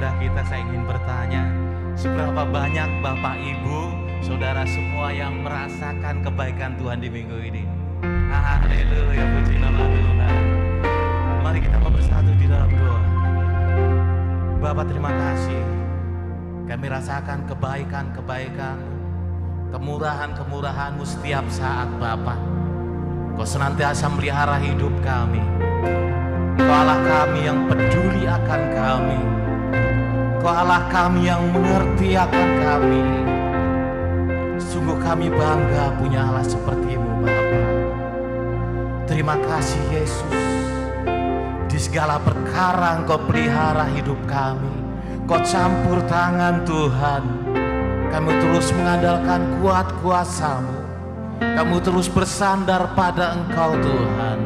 ibadah kita saya ingin bertanya, seberapa banyak Bapak Ibu, Saudara semua yang merasakan kebaikan Tuhan di minggu ini? Haleluya, puji nama Tuhan. Mari kita bersatu di dalam doa. Bapak, terima kasih. Kami rasakan kebaikan-kebaikan, kemurahan-kemurahan-Mu setiap saat Bapak. Kau senantiasa melihara hidup kami. Kau Allah kami yang peduli akan kami. Kau Allah kami yang mengerti akan kami. Sungguh kami bangga punya Allah seperti-Mu Bapa. Terima kasih Yesus. Di segala perkara Engkau pelihara hidup kami. Kau campur tangan Tuhan. Kami terus mengandalkan kuat kuasa-Mu. Kamu terus bersandar pada Engkau Tuhan.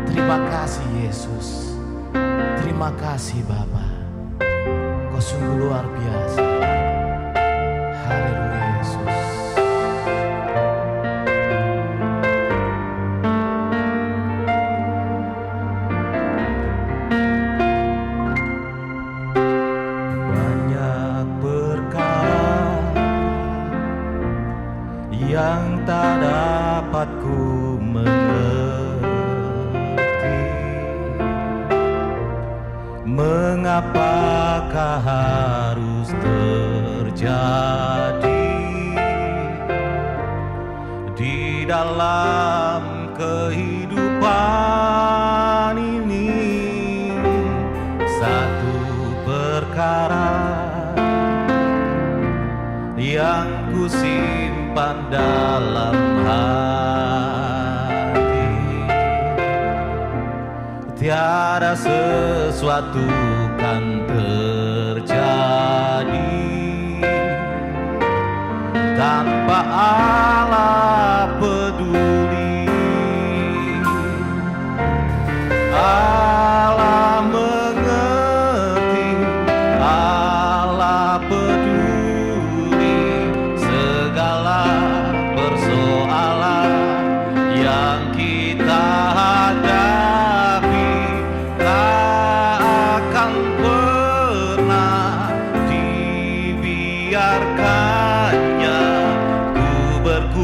Terima kasih Yesus. Terima kasih Bapa. Kau sungguh luar biasa. Haleluya Yesus. Banyak perkara yang tak dapat ku mengerti. Mengapakah harus terjadi di dalam kehidupan ini? Satu perkara yang ku simpan dalam hati, tiada sesuatu kan terjadi tanpa Allah peduli. Allah mengerti, Allah peduli segala persoalan yang kita hadapi. Tak akan pernah dibiarkannya ku berkuasa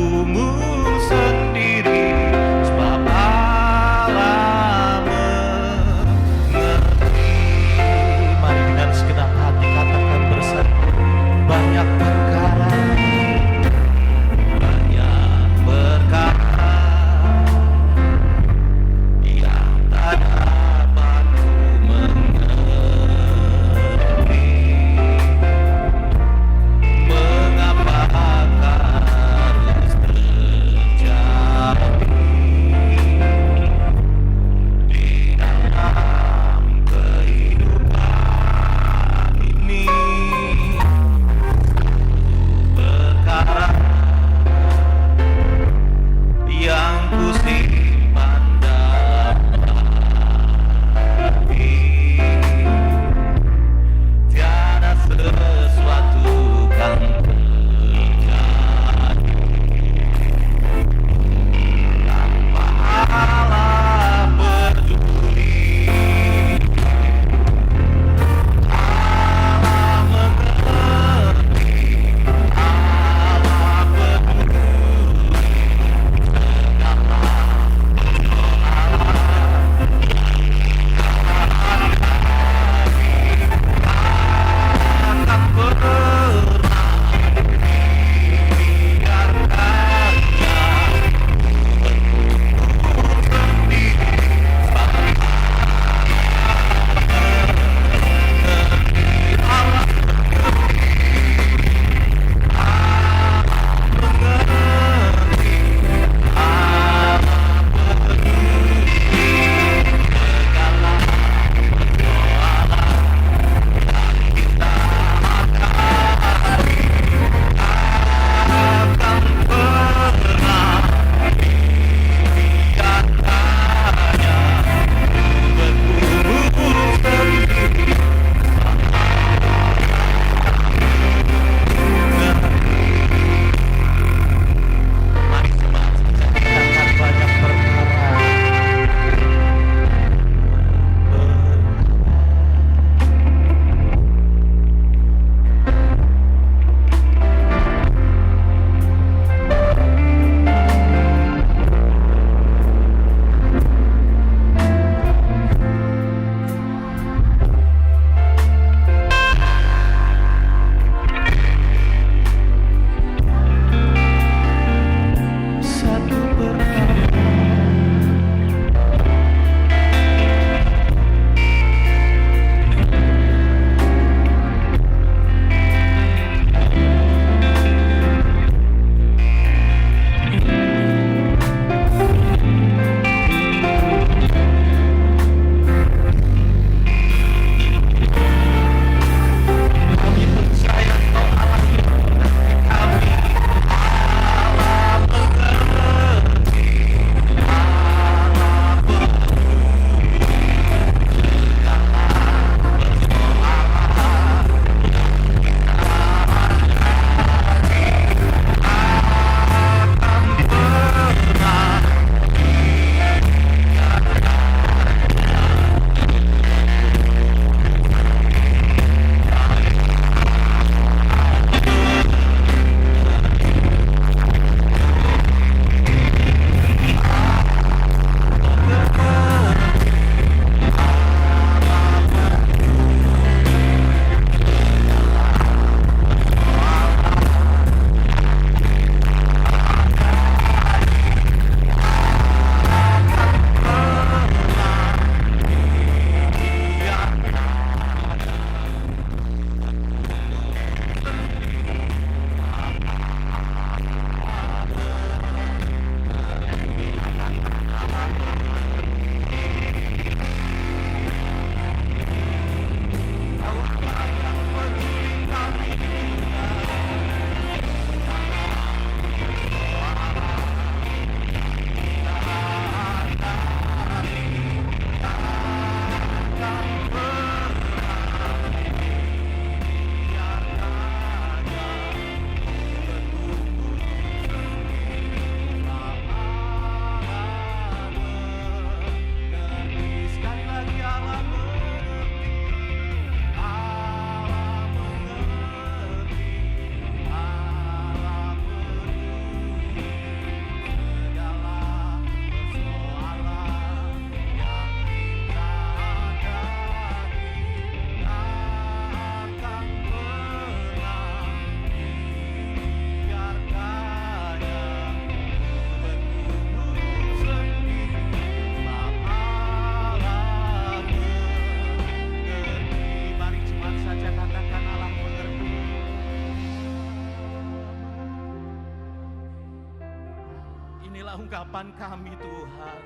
inilah ungkapan kami Tuhan,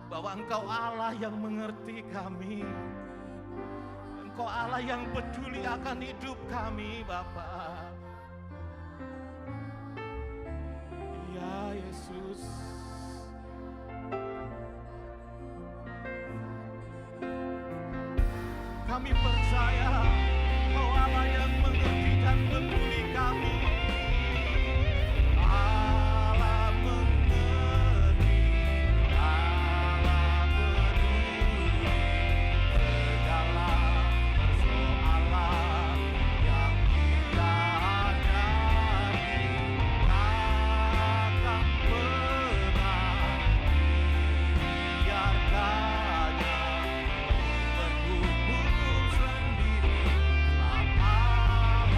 bahwa Engkau Allah yang mengerti kami, Engkau Allah yang peduli akan hidup kami Bapa. Ya Yesus, kami percaya Engkau Allah yang mengerti dan peduli kami. Allah mengerti, Allah peduli segala persoalan yang kita hadapi. Takkan pernah dibiarkannya bergumul sendiri. Allah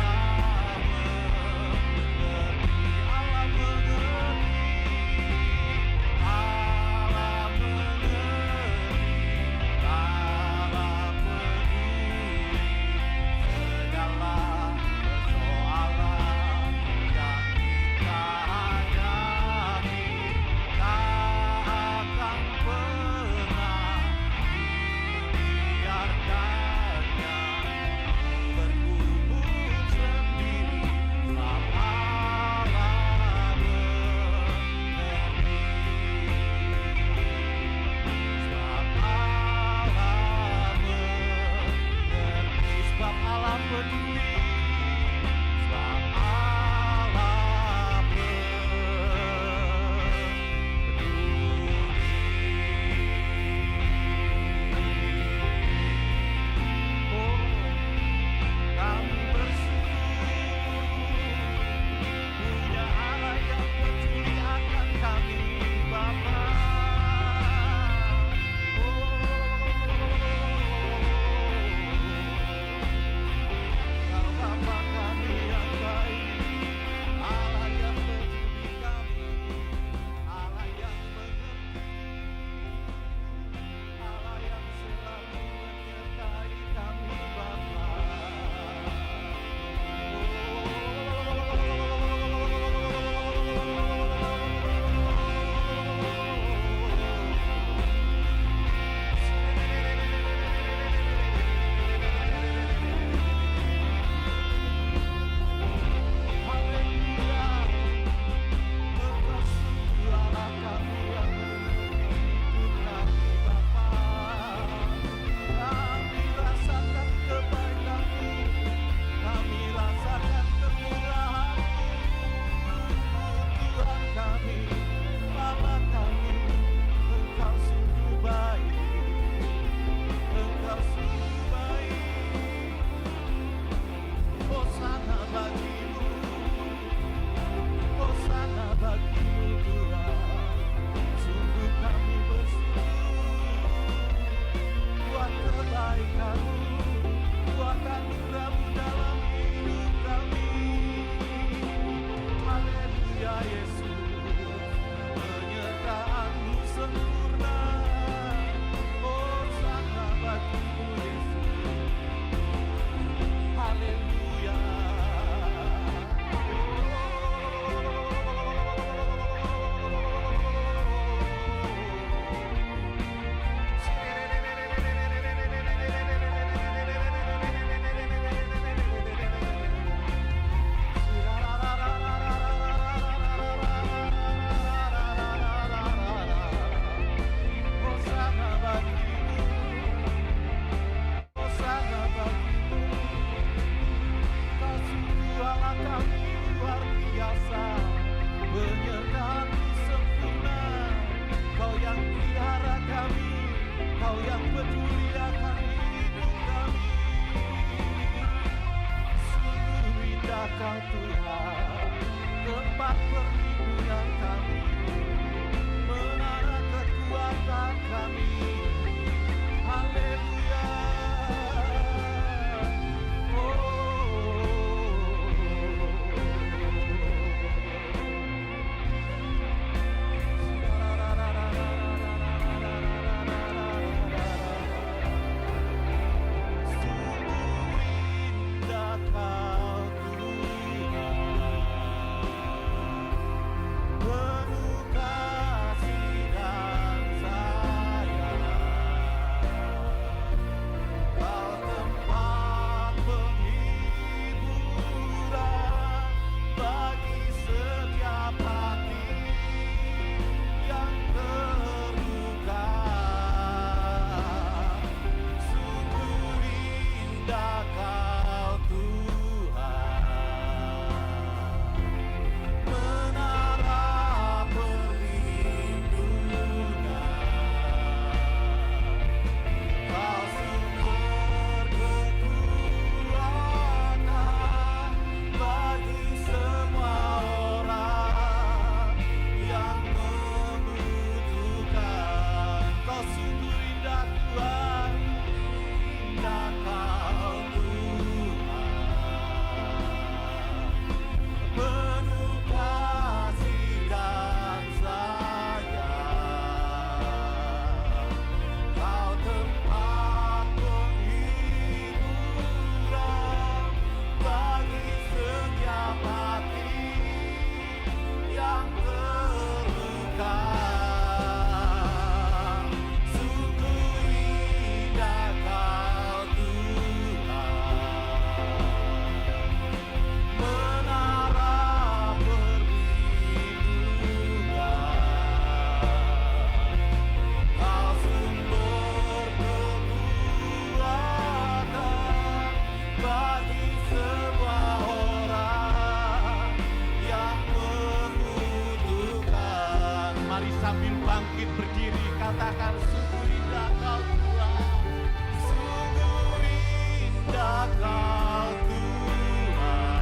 sambil bangkit berdiri katakan sungguh indah Kau Tuhan, sungguh indah Kau Tuhan,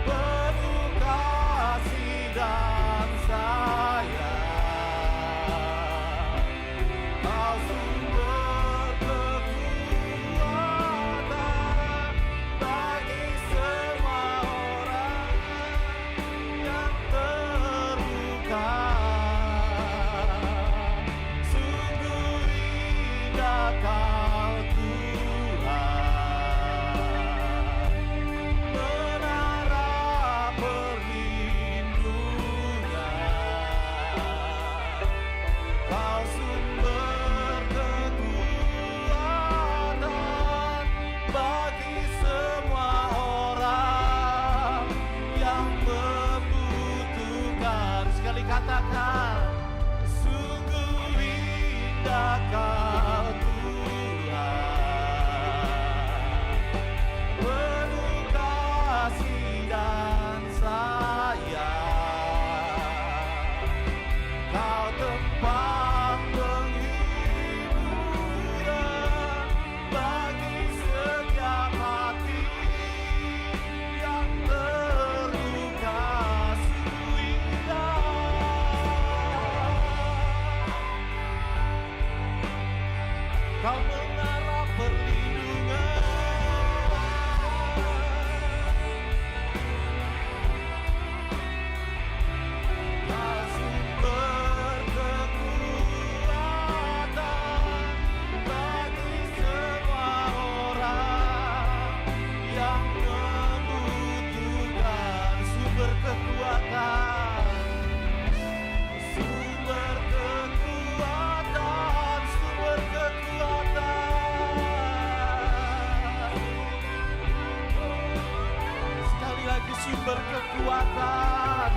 penuh kasih dan sayang, Kau sumber kekuatan bagi semua orang yang terluka. Sungguh indah Kau Tuhan, menara perlindungan, Kau sumber kekuatan bagi semua orang yang membutuhkan. Sekali katakan, sungguh indah Kau Tuhan, penuh kasih dan sayang, Kau tempat penghiburan bagi setiap hati yang terluka. Sungguh indah, Kau menara perlindungan, Kau sumber kekuatan bagi semua orang yang membutuhkan. Sumber kekuatan, sumber kekuatan, sumber kekuatan. Sekali lagi, sumber kekuatan,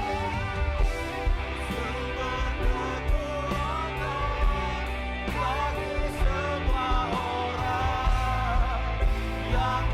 sumber kekuatan bagi semua orang yang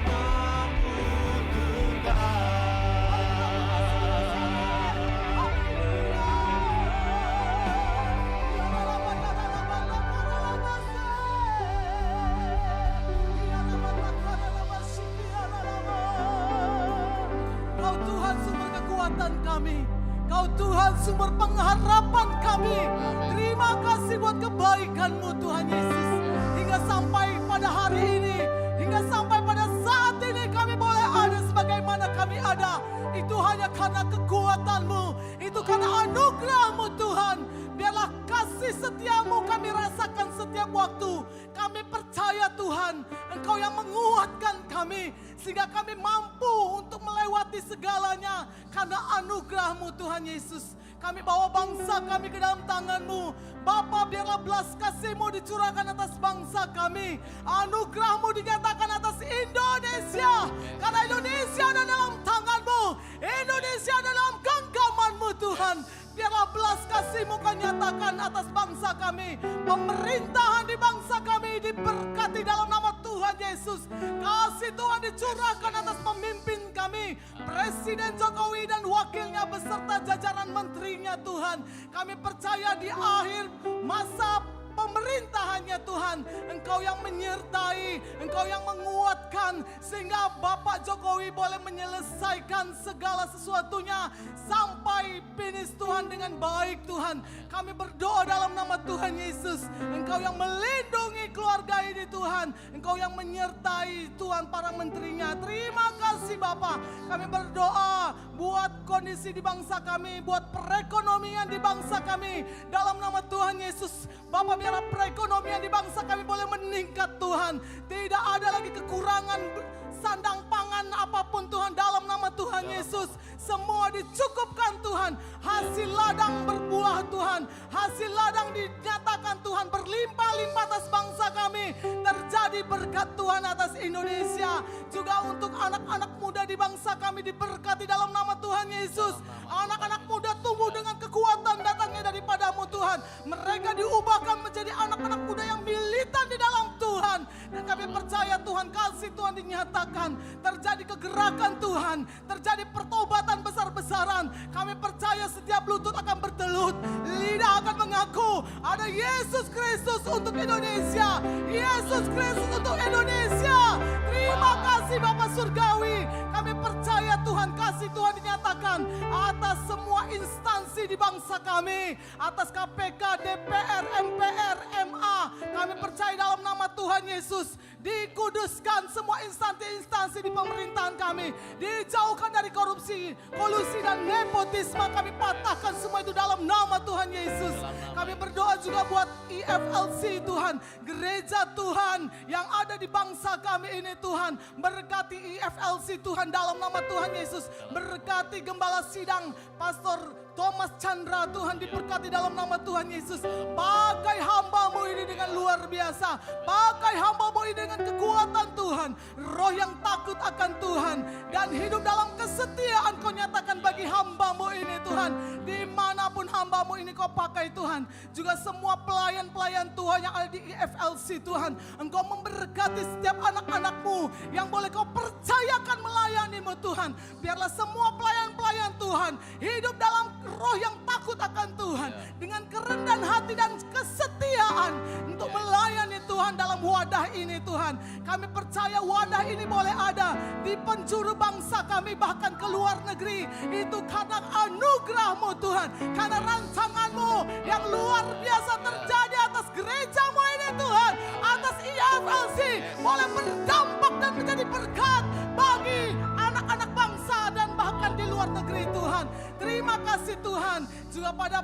Kau Tuhan sumber kekuatan kami, Kau Tuhan sumber pengharapan kami. Terima kasih buat kebaikan-Mu Tuhan Yesus. Hingga sampai pada hari ini, hingga sampai pada saat ini kami boleh ada sebagaimana kami ada. Itu hanya karena kekuatan-Mu, itu karena anugerah-Mu Tuhan. Biarlah kasih setia-Mu kami rasakan setiap waktu. Kami percaya Tuhan, Engkau yang menguatkan kami, sehingga kami mampu untuk melewati segalanya karena anugerah-Mu Tuhan Yesus. Kami bawa bangsa kami ke dalam tangan-Mu. Bapa, biarlah belas kasih-Mu dicurahkan atas bangsa kami. Anugerah-Mu dinyatakan atas Indonesia. Karena Indonesia ada dalam tangan-Mu. Indonesia dalam genggaman-Mu Tuhan. Biarlah belas kasih-Mu Kau nyatakan atas bangsa kami. Pemerintahan di bangsa kami diberkati dalam nama Tuhan Yesus. Kasih Tuhan dicurahkan atas pemimpin kami, Presiden Jokowi dan wakilnya beserta jajaran menterinya Tuhan. Kami percaya di akhir masa pemerintahannya Tuhan, Engkau yang menyertai, Engkau yang menguatkan, sehingga Bapak Jokowi boleh menyelesaikan segala sesuatunya sampai finish Tuhan dengan baik Tuhan. Kami berdoa dalam nama Tuhan Yesus, Engkau yang melindungi keluarga ini Tuhan, Engkau yang menyertai Tuhan para menterinya. Terima kasih Bapak. Kami berdoa buat kondisi di bangsa kami, buat perekonomian di bangsa kami dalam nama Tuhan Yesus. Bapak, biarlah perekonomian di bangsa kami boleh meningkat Tuhan. Tidak ada lagi kekurangan sandang pangan apapun Tuhan dalam nama Tuhan Yesus. Semua dicukupkan Tuhan. Hasil ladang berbuah Tuhan. Hasil ladang dinyatakan Tuhan berlimpah-limpah atas bangsa kami. Terjadi berkat Tuhan atas Indonesia. Juga untuk anak-anak muda di bangsa kami diberkati dalam nama Tuhan Yesus. Anak-anak muda tumbuh dengan kekuatan datangnya daripadamu Tuhan. Mereka diubahkan menjadi anak-anak muda yang militan di dalam Tuhan. Dan kami percaya Tuhan, kasih Tuhan dinyatakan. Terjadi kegerakan Tuhan. Terjadi pertobatan besar-besaran kebenaran. Kami percaya setiap lutut akan bertelut, lidah akan mengaku ada Yesus Kristus untuk Indonesia. Yesus Kristus untuk Indonesia. Terima kasih Bapa Surgawi. Kami percaya Tuhan, kasih Tuhan dinyatakan atas semua instansi di bangsa kami, atas KPK, DPR, MPR, MA. Kami percaya dalam nama Tuhan Yesus, dikuduskan semua instansi-instansi di pemerintahan kami, dijauhkan dari korupsi, kolusi dan nepotisme. Kami patahkan semua itu dalam nama Tuhan Yesus. Kami berdoa juga buat IFLC Tuhan, gereja Tuhan yang ada di bangsa kami ini Tuhan. Berkati IFLC Tuhan dalam nama Tuhan Yesus. Berkati Gembala Sidang Pastor Thomas Chandra Tuhan, diberkati dalam nama Tuhan Yesus. Pakai hamba-Mu ini dengan luar biasa. Pakai hamba-Mu ini dengan kekuatan Tuhan. Roh yang takut akan Tuhan dan hidup dalam kesetiaan Kau nyatakan bagi hamba-Mu ini Tuhan. Dimanapun hamba-Mu ini Kau pakai Tuhan. Juga semua pelayan-pelayan Tuhan yang ada di IFLC Tuhan. Engkau memberkati setiap anak-anak-Mu yang boleh Kau percayakan melayani-Mu Tuhan. Biarlah semua pelayan-pelayan Tuhan hidup dalam roh yang takut akan Tuhan, dengan kerendahan hati dan kesetiaan untuk melayani Tuhan dalam wadah ini Tuhan. Kami percaya wadah ini boleh ada di penjuru bangsa kami, bahkan ke luar negeri. Itu karena anugerah-Mu Tuhan, karena rancangan-Mu yang luar biasa terjadi atas gereja-Mu ini Tuhan, atas IFLC boleh berdampak dan menjadi berkat bagi anak-anak bangsa dan bahkan di luar negeri Tuhan. Terima kasih Tuhan. Juga pada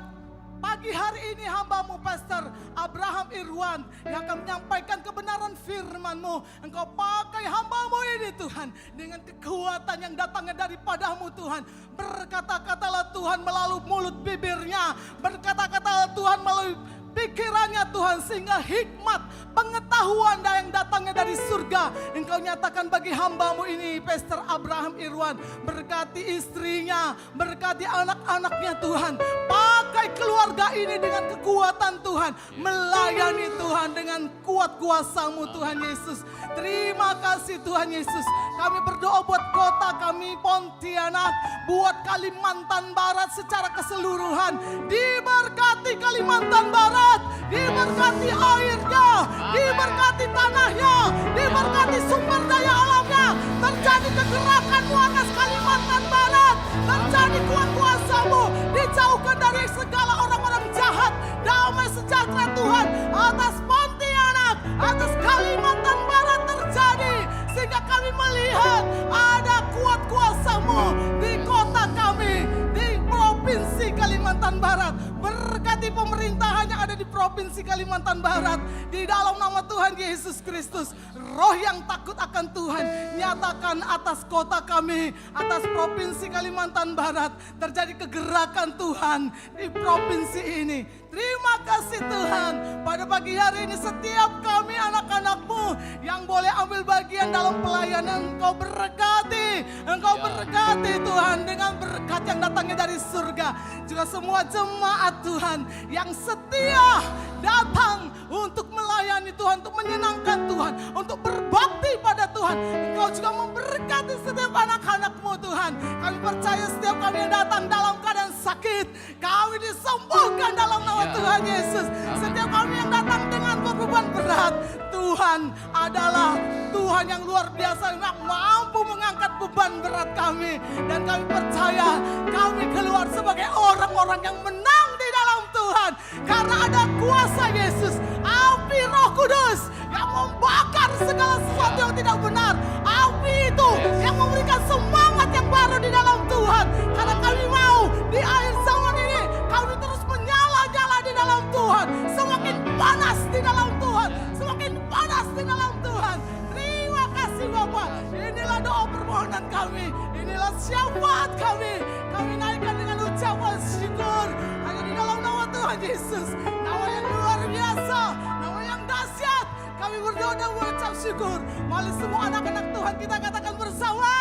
pagi hari ini hamba-Mu Pastor Abraham Irwan yang akan menyampaikan kebenaran firman-Mu. Engkau pakai hamba-Mu ini Tuhan dengan kekuatan yang datangnya daripada-Mu Tuhan. Berkata-katalah Tuhan melalui mulut bibirnya, berkata-katalah Tuhan melalui pikirannya Tuhan, sehingga hikmat, pengetahuan yang datangnya dari surga Engkau nyatakan bagi hamba-Mu ini Pastor Abraham Irwan. Berkati istrinya, berkati anak-anaknya Tuhan. Pakai keluarga ini dengan kekuatan Tuhan, melayani Tuhan dengan kuat kuasa-Mu Tuhan Yesus. Terima kasih Tuhan Yesus. Kami berdoa buat kota kami Pontianak, buat Kalimantan Barat secara keseluruhan. Diberkati Kalimantan Barat, diberkati airnya, diberkati tanahnya, diberkati sumber daya alamnya. Terjadi kegerakan-Mu atas Kalimantan Barat, terjadi kuat kuasa-Mu, dijauhkan dari segala orang-orang jahat. Damai sejahtera Tuhan atas Pontianak, atas Kalimantan Barat terjadi, sehingga kami melihat ada kuat kuasa-Mu di kota kami, di Provinsi Kalimantan Barat. Berkati pemerintahan yang ada di Provinsi Kalimantan Barat. Di dalam nama Tuhan Yesus Kristus, roh yang takut akan Tuhan nyatakan atas kota kami, atas Provinsi Kalimantan Barat. Terjadi kegerakan Tuhan di provinsi ini. Terima kasih Tuhan. Pada pagi hari ini setiap kami anak-anak-Mu yang boleh ambil bagian dalam pelayanan, Engkau berkati. Engkau berkati Tuhan dengan berkat yang datangnya dari surga. Juga semua jemaat Tuhan yang setia datang untuk melayani Tuhan, untuk menyenangkan Tuhan, untuk berbakti pada Tuhan. Engkau juga memberkati setiap anak-anak-Mu Tuhan. Kami percaya setiap kami yang datang dalam keadaan sakit, kami disembuhkan dalam nama Tuhan Yesus. Setiap kami yang datang dengan beban berat, Tuhan adalah Tuhan yang luar biasa, yang mampu mengangkat beban berat kami. Dan kami percaya kami keluar sebagai orang-orang yang menang di dalam Tuhan, karena ada kuasa Yesus, api Roh Kudus yang membakar segala sesuatu yang tidak benar. Api itu yang memberikan semangat yang baru di dalam Tuhan. Karena kami mau di akhir zaman ini kami terus menyala-nyala di dalam Tuhan, semakin panas di dalam Tuhan, semakin panas di dalam Tuhan. Terima kasih Bapak. Inilah doa permohonan kami, inilah syafaat kami. Kami naikkan dengan ucapan syukur hanya di dalam nama Tuhan Yesus, nama yang luar biasa, nama yang dahsyat. Kami berdoa dan mengucap syukur. Mari semua anak-anak Tuhan kita katakan bersama.